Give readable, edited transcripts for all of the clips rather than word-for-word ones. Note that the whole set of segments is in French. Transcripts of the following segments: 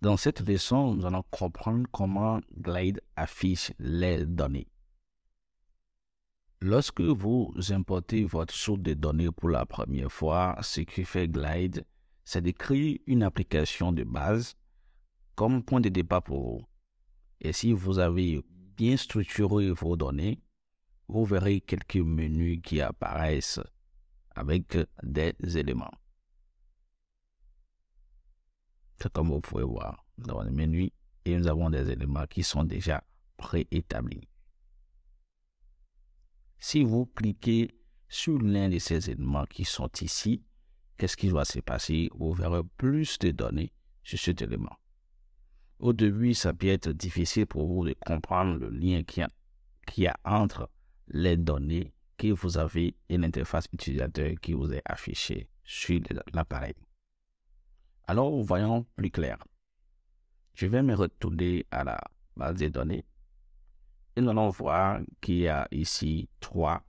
Dans cette leçon, nous allons comprendre comment Glide affiche les données. Lorsque vous importez votre source de données pour la première fois, ce que fait Glide, c'est de créer une application de base comme point de départ pour vous. Et si vous avez bien structuré vos données, vous verrez quelques menus qui apparaissent avec des éléments. C'est comme vous pouvez voir dans le menu et nous avons des éléments qui sont déjà préétablis. Si vous cliquez sur l'un de ces éléments qui sont ici, qu'est-ce qui va se passer? Vous verrez plus de données sur cet élément. Au début, ça peut être difficile pour vous de comprendre le lien qu'il y a entre les données que vous avez et l'interface utilisateur qui vous est affichée sur l'appareil. Alors, voyons plus clair. Je vais me retourner à la base de données et nous allons voir qu'il y a ici 3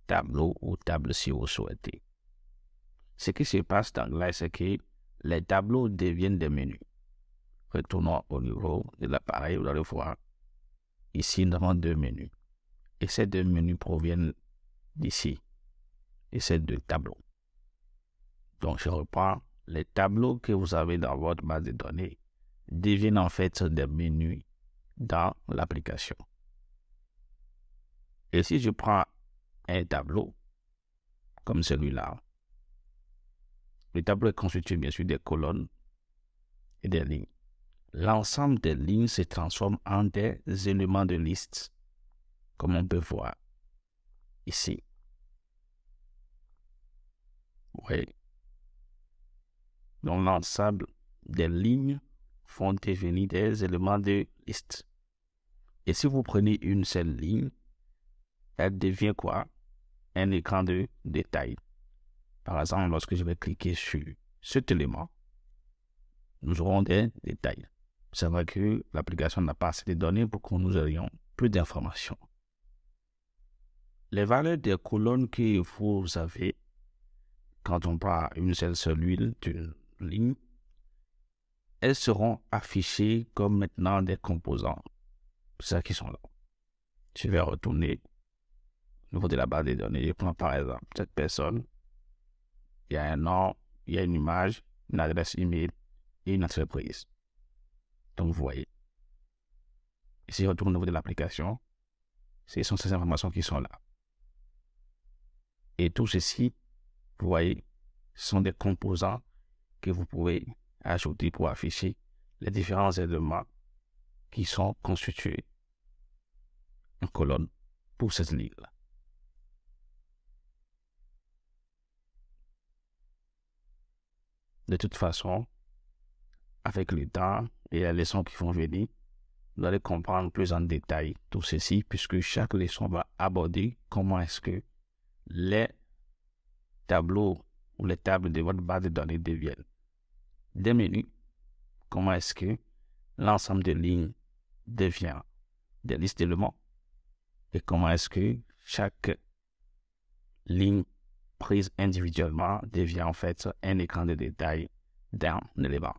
tableaux ou tables si vous souhaitez. Ce qui se passe dans Glide, c'est que les tableaux deviennent des menus. Retournons au niveau de l'appareil, vous allez voir ici nous avons 2 menus. Et ces 2 menus proviennent d'ici et ces 2 tableaux. Donc je reprends, les tableaux que vous avez dans votre base de données deviennent en fait des menus dans l'application. Et si je prends un tableau comme celui-là, le tableau est constitué bien sûr des colonnes et des lignes. L'ensemble des lignes se transforme en des éléments de liste, comme on peut voir ici. Oui. Donc l'ensemble des lignes vont devenir des éléments de liste. Et si vous prenez une seule ligne, elle devient quoi? Un écran de détail. Par exemple, lorsque je vais cliquer sur cet élément, nous aurons des détails. C'est vrai que l'application n'a pas assez de données pour que nous ayons plus d'informations. Les valeurs des colonnes que vous avez, quand on prend une seule cellule d'une ligne, elles seront affichées comme maintenant des composants. C'est ça qui sont là. Je vais retourner au niveau de la base des données. Je prends par exemple cette personne. Il y a un nom, il y a une image, une adresse email et une entreprise. Donc vous voyez. Et si je retourne au niveau de l'application, ce sont ces informations qui sont là. Et tout ceci, vous voyez, sont des composants que vous pouvez ajouter pour afficher les différents éléments qui sont constitués en colonne pour cette ligne-là. De toute façon, avec le temps et les leçons qui vont venir, vous allez comprendre plus en détail tout ceci, puisque chaque leçon va aborder comment est-ce que les tableaux ou les tables de votre base de données deviennent des menus, comment est-ce que l'ensemble des lignes devient des listes d'éléments et comment est-ce que chaque ligne prise individuellement devient en fait un écran de détail d'un élément.